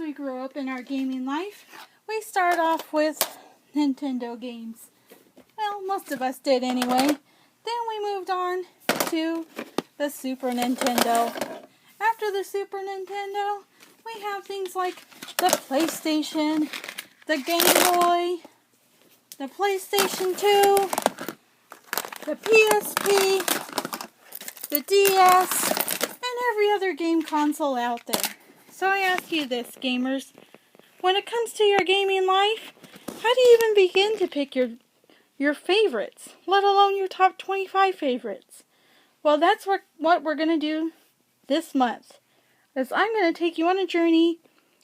we grow up in our gaming life, we start off with Nintendo games. Well, most of us did anyway. Then we moved on to the Super Nintendo. After the Super Nintendo, we have things like the PlayStation, the Game Boy, the PlayStation 2, the PSP, the DS, and every other game console out there. So I ask you this, gamers. When it comes to your gaming life, how do you even begin to pick your favorites, let alone your top 25 favorites? Well, that's what we're going to do this month. As I'm going to take you on a journey,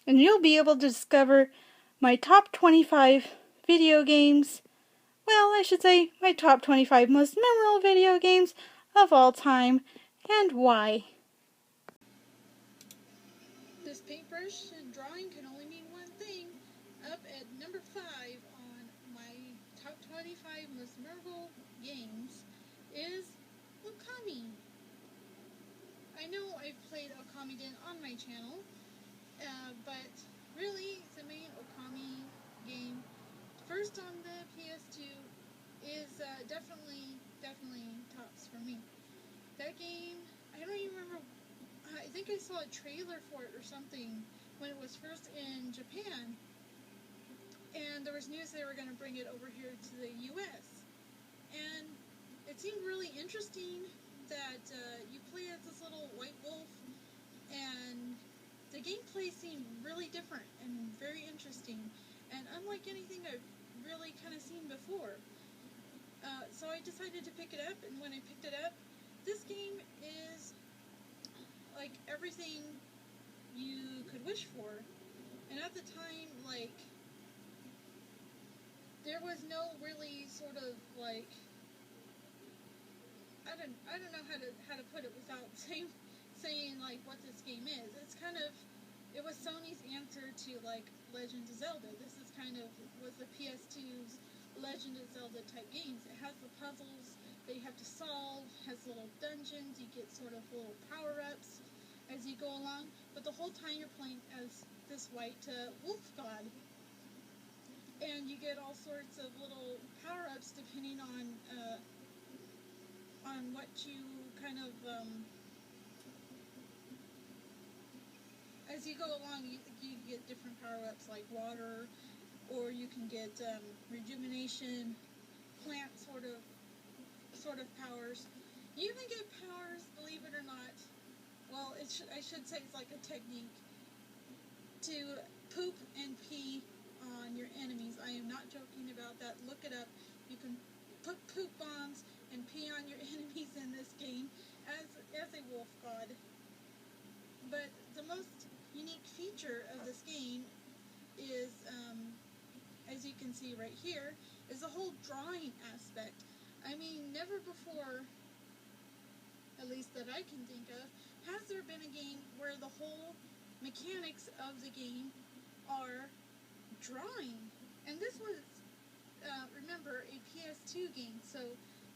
and you'll be able to discover my top 25 video games. Well, I should say my top 25 most memorable video games of all time, and why. This paintbrush and drawing can only mean one thing. Up at number 5 on my top 25 most memorable games is Okami. I know I've played Okami on my channel, but really the main Okami game, first on the PS2, is definitely tops for me. That game, I don't even remember. I think I saw a trailer for it or something when it was first in Japan, and there was news they were going to bring it over here to the US, and it seemed really interesting that you play as this little white wolf, and the gameplay seemed really different and very interesting, and unlike anything I've really kind of seen before. So I decided to pick it up, and when I picked it up, this game is like everything you could wish for. And at the time, like, there was no really sort of like, I don't know how to put it without saying like what this game is. It was Sony's answer to like Legend of Zelda. This is was the PS2's Legend of Zelda type games. It has the puzzles that you have to solve, has little dungeons, you get sort of little power-ups as you go along, but the whole time you're playing as this white wolf god. And you get all sorts of little power-ups depending on what you kind of, as you go along, you get different power-ups like water, or you can get rejuvenation, plant sort of powers. You even get powers, believe it or not. Well, I should say it's like a technique to poop and pee on your enemies. I am not joking about that. Look it up. You can put poop bombs and pee on your enemies in this game as a wolf god. But the most unique feature of this game is, as you can see right here, is the whole drawing aspect. I mean, never before, at least that I can think of, has there been a game where the whole mechanics of the game are drawing. And this was, remember, a PS2 game, so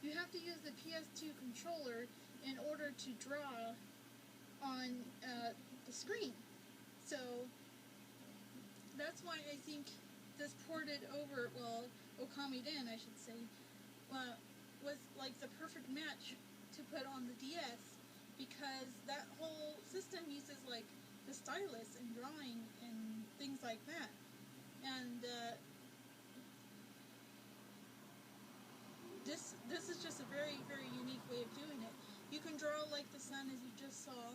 you have to use the PS2 controller in order to draw on the screen. So that's why I think this ported over, well, Okami Den, I should say, was like the perfect match to put on the DS, because that whole system uses like the stylus and drawing and things like that. And this is just a very, very unique way of doing it. You can draw like the sun, as you just saw,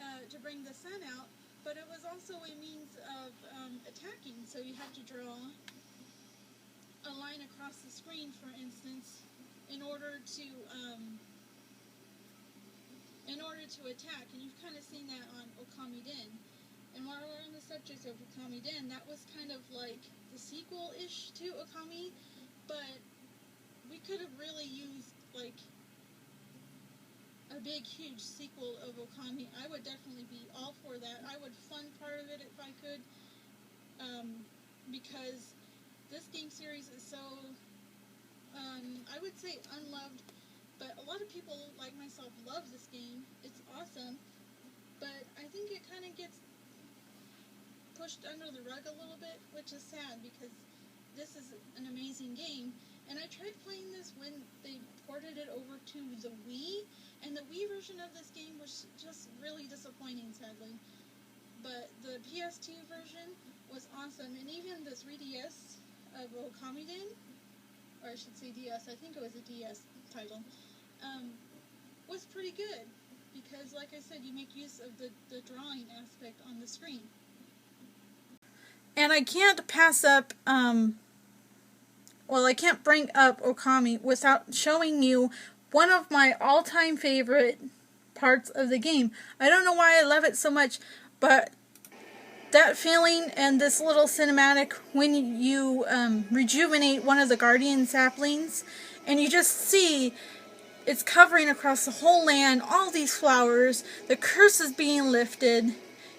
to bring the sun out, but it was also a means of attacking. So you have to draw a line across the screen, for instance, in order to attack. And you've kind of seen that on Okami Den. And while we're on the subject of Okami Den, that was kind of like the sequel-ish to Okami, but we could have really used like a big, huge sequel of Okami. I would definitely be all for that. I would fund part of it if I could, because this game series is so, I would say unloved, but a lot of people, like myself, love this game. It's awesome, but I think it kind of gets pushed under the rug a little bit, which is sad because this is an amazing game. And I tried playing this when they ported it over to the Wii, and the Wii version of this game was just really disappointing, sadly. But the PS2 version was awesome, and even the 3DS of Okami, or I should say DS, I think it was a DS title, was pretty good. Because, like I said, you make use of the drawing aspect on the screen. And I can't pass up, I can't bring up Okami without showing you one of my all-time favorite parts of the game. I don't know why I love it so much, but that feeling and this little cinematic when you rejuvenate one of the guardian saplings, and you just see it's covering across the whole land, all these flowers, the curse is being lifted.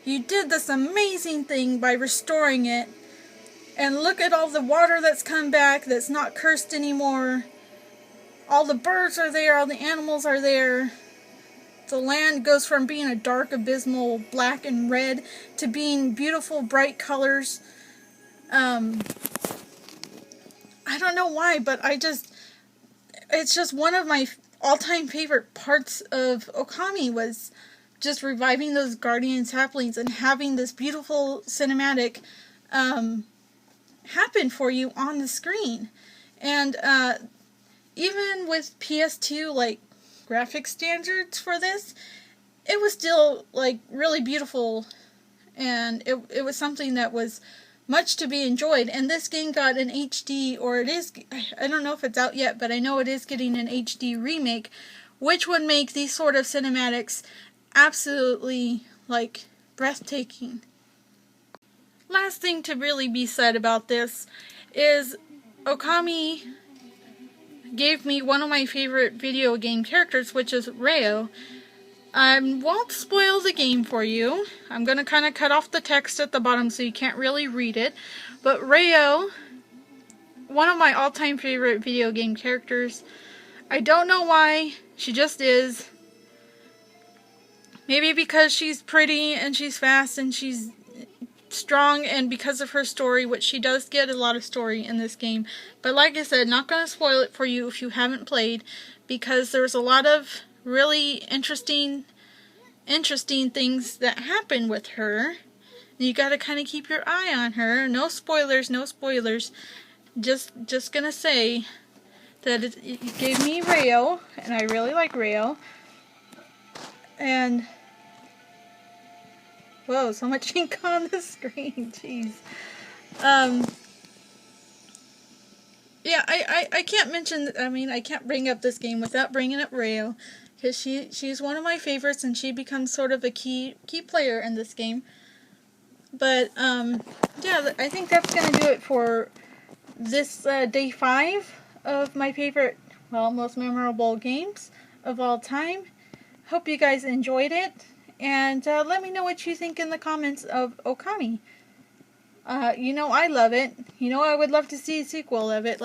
You did this amazing thing by restoring it. And look at all the water that's come back that's not cursed anymore. All the birds are there, all the animals are there. The land goes from being a dark, abysmal black and red to being beautiful, bright colors. I don't know why, but it's just one of my all-time favorite parts of Okami was just reviving those guardian saplings and having this beautiful cinematic happen for you on the screen. And even with PS2 graphic standards for this, it was still really beautiful, and it was something that was much to be enjoyed. And this game got an HD, or it is, I don't know if it's out yet, but I know it is getting an HD remake, which would make these sort of cinematics absolutely breathtaking. Last thing to really be said about this is Okami gave me one of my favorite video game characters, which is Ryo. I won't spoil the game for you. I'm going to kind of cut off the text at the bottom so you can't really read it. But Ryo, one of my all-time favorite video game characters. I don't know why, she just is. Maybe because she's pretty and she's fast and she's strong, and because of her story, which she does get a lot of story in this game. But like I said, not going to spoil it for you if you haven't played, because there's a lot of really interesting things that happen with her. You got to kind of keep your eye on her. No spoilers, no spoilers. Just gonna say that it gave me Ryo, and I really like Ryo. And whoa, so much ink on the screen, jeez. Yeah, I can't mention, I can't bring up this game without bringing up Ryo, because she's one of my favorites, and she becomes sort of a key player in this game. But, yeah, I think that's going to do it for this day 5 of my favorite, most memorable games of all time. Hope you guys enjoyed it, and let me know what you think in the comments of Okami. I love it. I would love to see a sequel of it,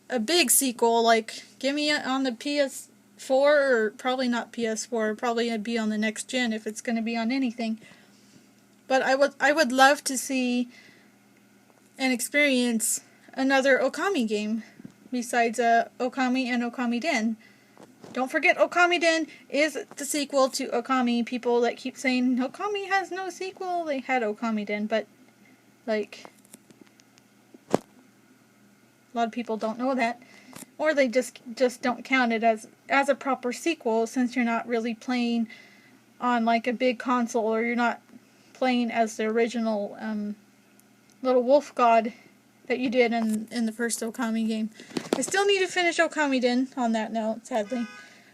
a big sequel, give me it on the PS4, or probably not PS4, probably it'd be on the next gen if it's going to be on anything. But I would love to see and experience another Okami game besides Okami and Okami Den. Don't forget, Okami Den is the sequel to Okami. People that keep saying Okami has no sequel, they had Okami Den, but a lot of people don't know that, or they just don't count it as a proper sequel, since you're not really playing on a big console, or you're not playing as the original little wolf god that you did in the first Okami game. I still need to finish Okami Den on that note, sadly,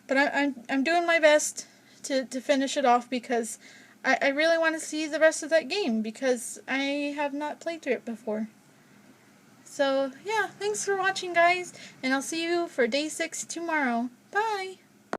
but I'm doing my best to finish it off, because I really want to see the rest of that game, because I have not played through it before. So, yeah, thanks for watching, guys, and I'll see you for day 6 tomorrow. Bye!